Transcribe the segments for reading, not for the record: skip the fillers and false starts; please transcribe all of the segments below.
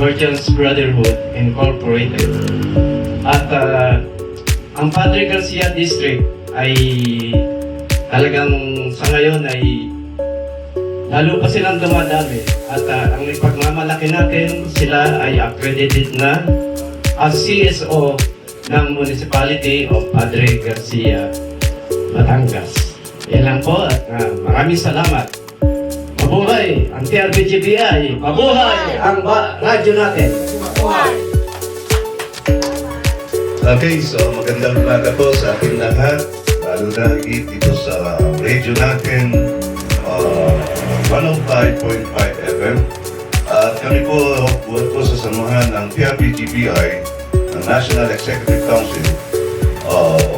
Virgins Brotherhood Incorporated. At ang Padre Garcia District ay talagang sa ngayon ay lalo pa silang dumadami. At ang ipagmamalaki natin, sila ay accredited na as CSO ng Municipality of Padre Garcia, Batangas. Yan lang po at maraming salamat. Mabuhay ang TRPGBI! Mabuhay ang radyo natin! Mabuhay! Okay, so magandang umaga po sa ating lahat, lalo na dito sa radio natin, 105.5 FM. At kami po buwan po sa samahan ng TRPGBI, ng National Executive Council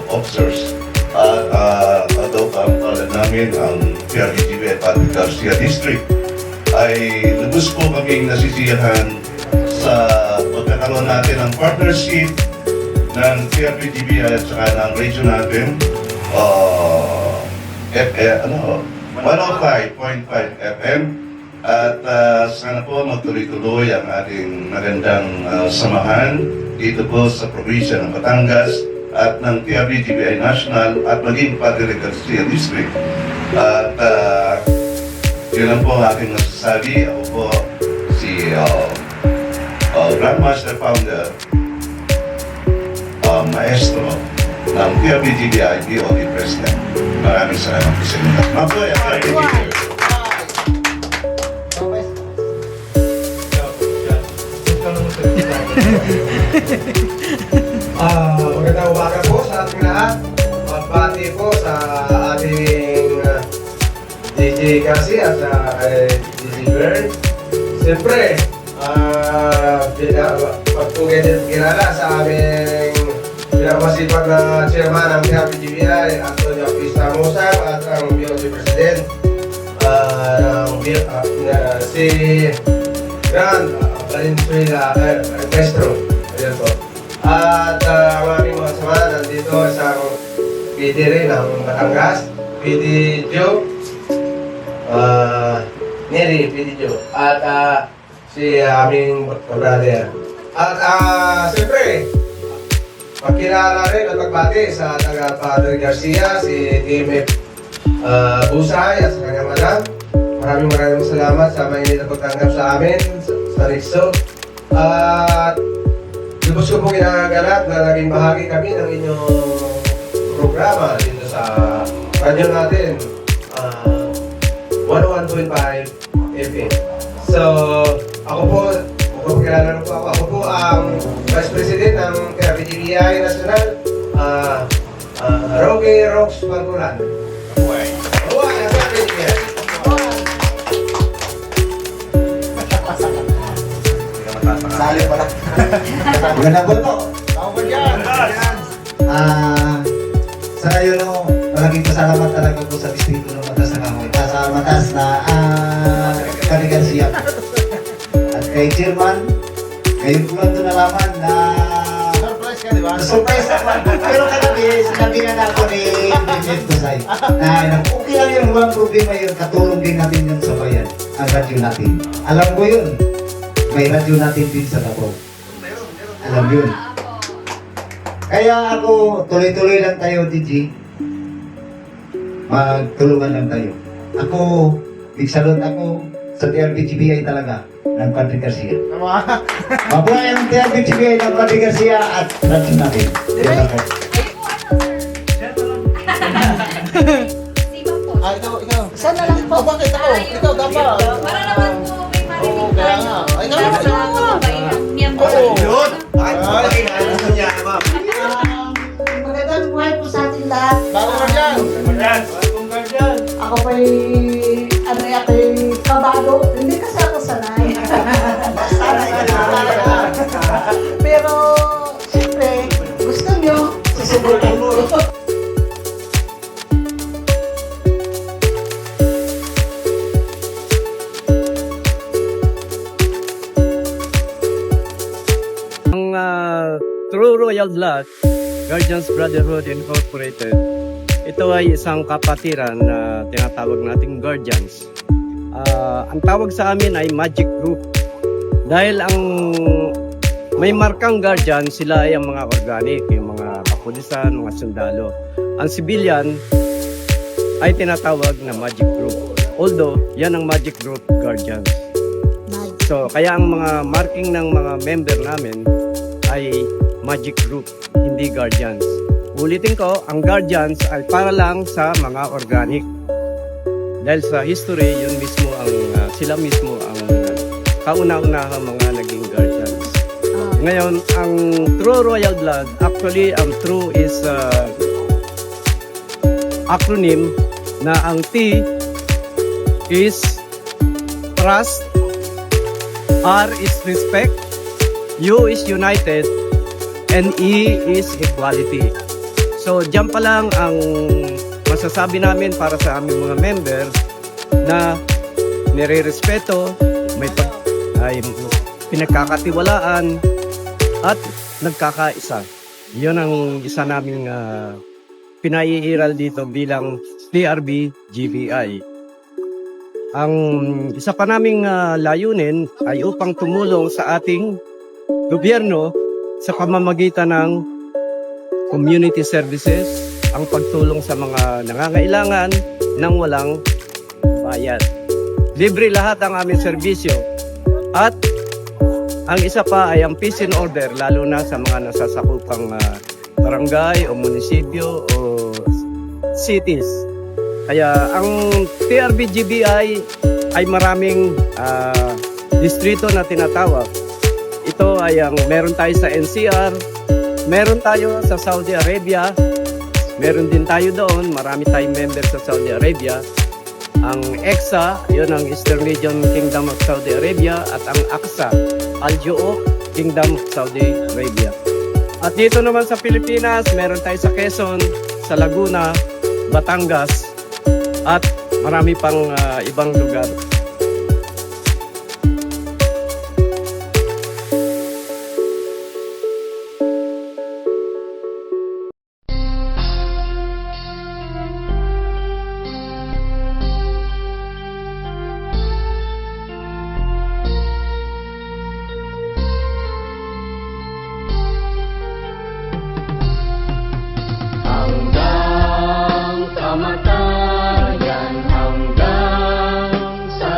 Officers. At daw ang pangalan namin ang TRPGBI Padre Garcia District ay lubos po kaming nasisiyahan sa pagkakaroon natin ng partnership ng TRPGBI at saka ng radio natin 105.5 FM at sana po magtuloy-tuloy ang ating magandang samahan dito po sa probinsya ng Batangas at ng TRPGBI National at maging Padre Garcia District. At yun lang po ang aking nasasabi. Ako po si Grandmaster Founder, Maestro ng TRPGBI BOT President. Maraming salamat po sa inyo. Mabuhay ang TRPGBI! Magandang umaga po sa ating lahat. Magbati po sa ating DJ Kasi at sa DJ Bern. Siyempre, pagpugay din kilala sa aming pinakamasipag na chairman ng TRPGBI, Antonio Pista Musang, at ang BOT President, si Grand Valenzuela Maestro. Ayan po. At ang aming mga samahan nandito isang PD rin ng Batangas, PD Joe, Neri, PD Joe, at si aming brother. At siyempre, magkilala rin at magbati sa taga Padre Garcia, si TMF Busay at sa kanyang anak. Maraming salamat sa mainit na pagtanggap sa amin, sa Rixo. At lubos ko pong inagalak na naging bahagi kami ng inyong programa dito sa radyo natin, 101.5 FM. So, ako po ang Vice President ng TRPGBI National, Roque Rox Pantulan. Mabuhay ang TRPGBI! Sali pala. Magandang bulto. Tawag yan! Sa ngayon, malaking pasalamat talaga po sa distrito ng Matas na Kahoy. Sa Matas na Kaligansiya. At kay Chairman, ngayon ko lang ito nalaman na di ba? Surprise naman. Pero kagabi, sinabi nga ako ni Bridget Kusay na okay lang yun, walang problema yun. Katulong din natin yun sa bayan, ang radyo natin. Alam ko yun, may radyo natin din sa Davao. Alam yun. Kaya ako, tuloy-tuloy lang tayo, DJ. Magtulungan lang tayo. Ako, big salute ako sa TRPGBI talaga ng Padre Garcia. Mabuhay ang TRPGBI ng Padre Garcia at radyo natin. Yan ako. Ikaw. Saan na lang po? Bakit ako? Ikaw dapat. Para naman po may marinig Oo, kaya nga. Ay, ikaw naman. Yun! Bakit Ay. bakit ano niya, ma'am? Magandang buhay po sa ating lahat. Bago ka dyan. Ako pa'y, ano ako'y kabado. Hindi kasi ako sanay. Pero, siyempre, gusto nyo, susubukan mo. Ang True Royal Blood, Guardians Brotherhood Incorporated, ito ay isang kapatiran na tinatawag nating Guardians. Ang tawag sa amin ay Magic Group. Dahil ang may markang Guardian, sila ay ang mga organic, yung mga kapulisan, mga sundalo. Ang civilian ay tinatawag na Magic Group. Although, yan ang Magic Group Guardians. So, kaya ang mga marking ng mga member namin ay Magic Group, hindi Guardians. Ulitin ko, ang Guardians ay para lang sa mga organic. Dahil sa history, yun mismo ang sila mismo ang kauna-unahang mga naging Guardians. Ngayon, ang True Royal Blood, actually, ang True is acronym na ang T is Trust, R is Respect, U is United, and E is Equality. So, dyan pa lang ang masasabi namin para sa aming mga member na nire-respeto, ay pinagkakatiwalaan, at nagkakaisa. Yun ang isa naming pinaiiral dito bilang TRB GBI. Ang isa pa naming layunin ay upang tumulong sa ating gobyerno sa pamamagitan ng community services, ang pagtulong sa mga nangangailangan ng walang bayad. Libre lahat ang aming serbisyo. At ang isa pa ay ang peace and order, lalo na sa mga nasasakupang barangay o munisipyo o cities. Kaya ang TRB-GBI ay maraming distrito na tinatawag. Ito ay ang meron tayo sa NCR, meron tayo sa Saudi Arabia, meron din tayo doon, marami tayong member sa Saudi Arabia. Ang EXA, yun ang Eastern Region Kingdom of Saudi Arabia, at ang AXA, Al-Ju'ok Kingdom of Saudi Arabia. At dito naman sa Pilipinas, meron tayo sa Quezon, sa Laguna, Batangas, at marami pang ibang lugar. Hanggang kamatayan, hanggang sa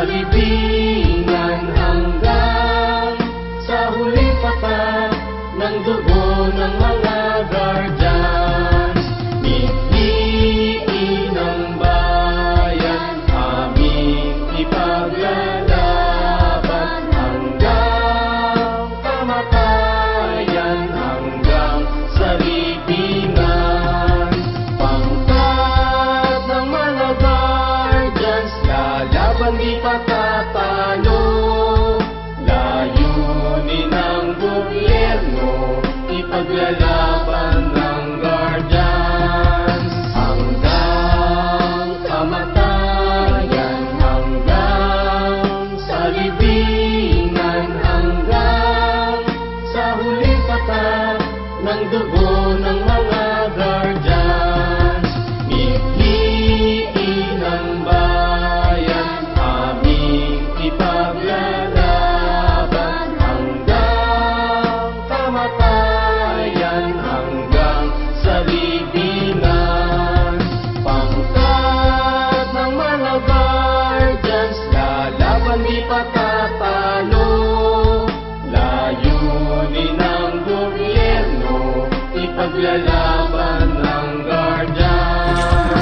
Ipaglalaban ng guardian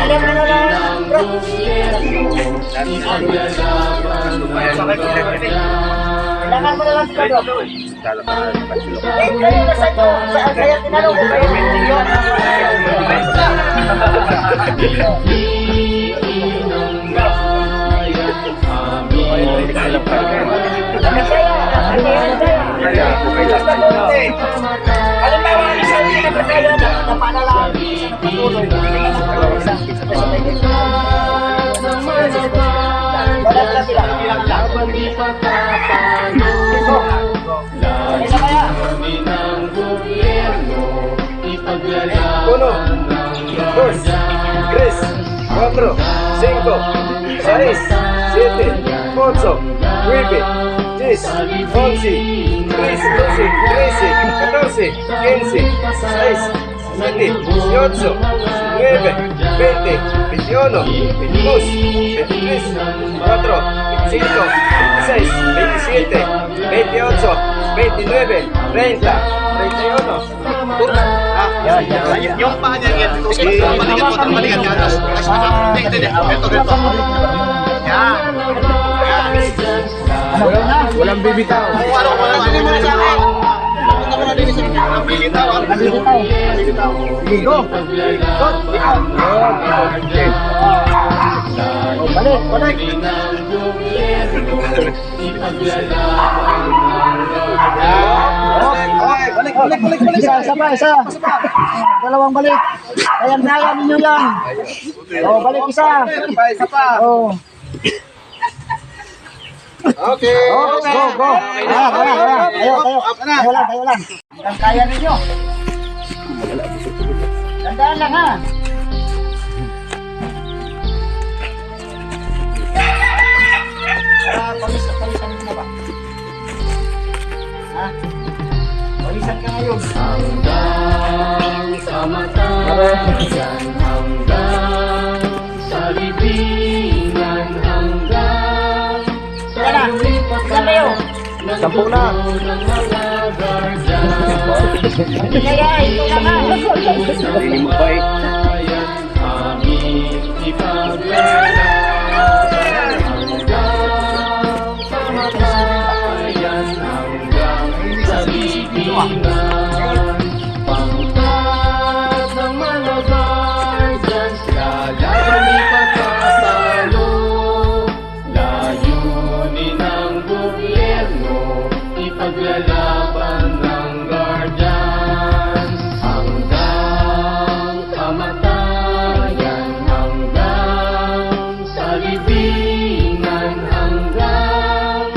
ng gobyerno. Ipaglalaban ng guardian. Kailangan mo na lang sila, bro. Kayo nasa ito. Kaya tinanong ko kayo. Halimbawa, isa yung nagkakaya na panalangin, isa na patuloy, balat na sila. Uno, dos, tres, cuatro, cinco, seis, siete, ocho, nueve, 10, 11, 13, 14, 15, 16, 17, 18, 19, 20, 21, 22, 23, 24, 25, 26, 27, 28, 29, 30, 31. Yung paa niya yan, balikan yan. Ito. Yan. Walang bibitaw. Walang muna sa akin. Punta mo na din sa akin. Ang bibitaw. Ligo. Balik. Balik. Isa. Dalawang balik. Kaya ninyo yan. Oh, balik isa. Isa pa. Oh. Okay. Go. Tayo lang. Kaya ninyo. Tandaan lang ha. Palisan mo na ba? Ha? Palisan ka ngayon. Hanggang sa matayan, hanggang sa libingan, hanggang sa lumipasan ng dugo ng mga guardian. Kaya ito lang ha. Bayan aming ipaglalaban hanggang sa matayan, hanggang sa libingan. Pangkat ng mga guardians, lalaban di pagkatalo. Layunin ng gobyerno, ipaglalaban ng guardians hanggang kamatayan, hanggang sa libingan, hanggang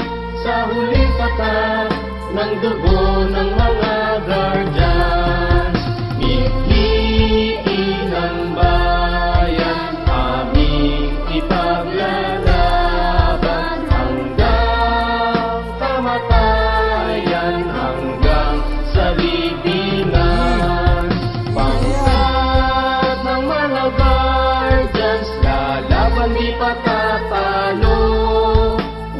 sa huling patak ng dugo ng mga guardians. Mihiin ng bayan, aming ipaglalaban hanggang kamatayan, hanggang sa libingan. Pangkat ng mga guardians, lalaban di patatalo.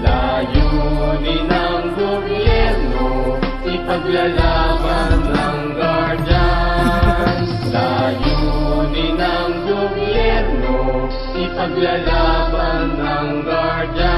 Layunin ng gobyerno, ipaglalaban ng guardians. Layunin ng gobyerno, ipaglalaban ng guardians.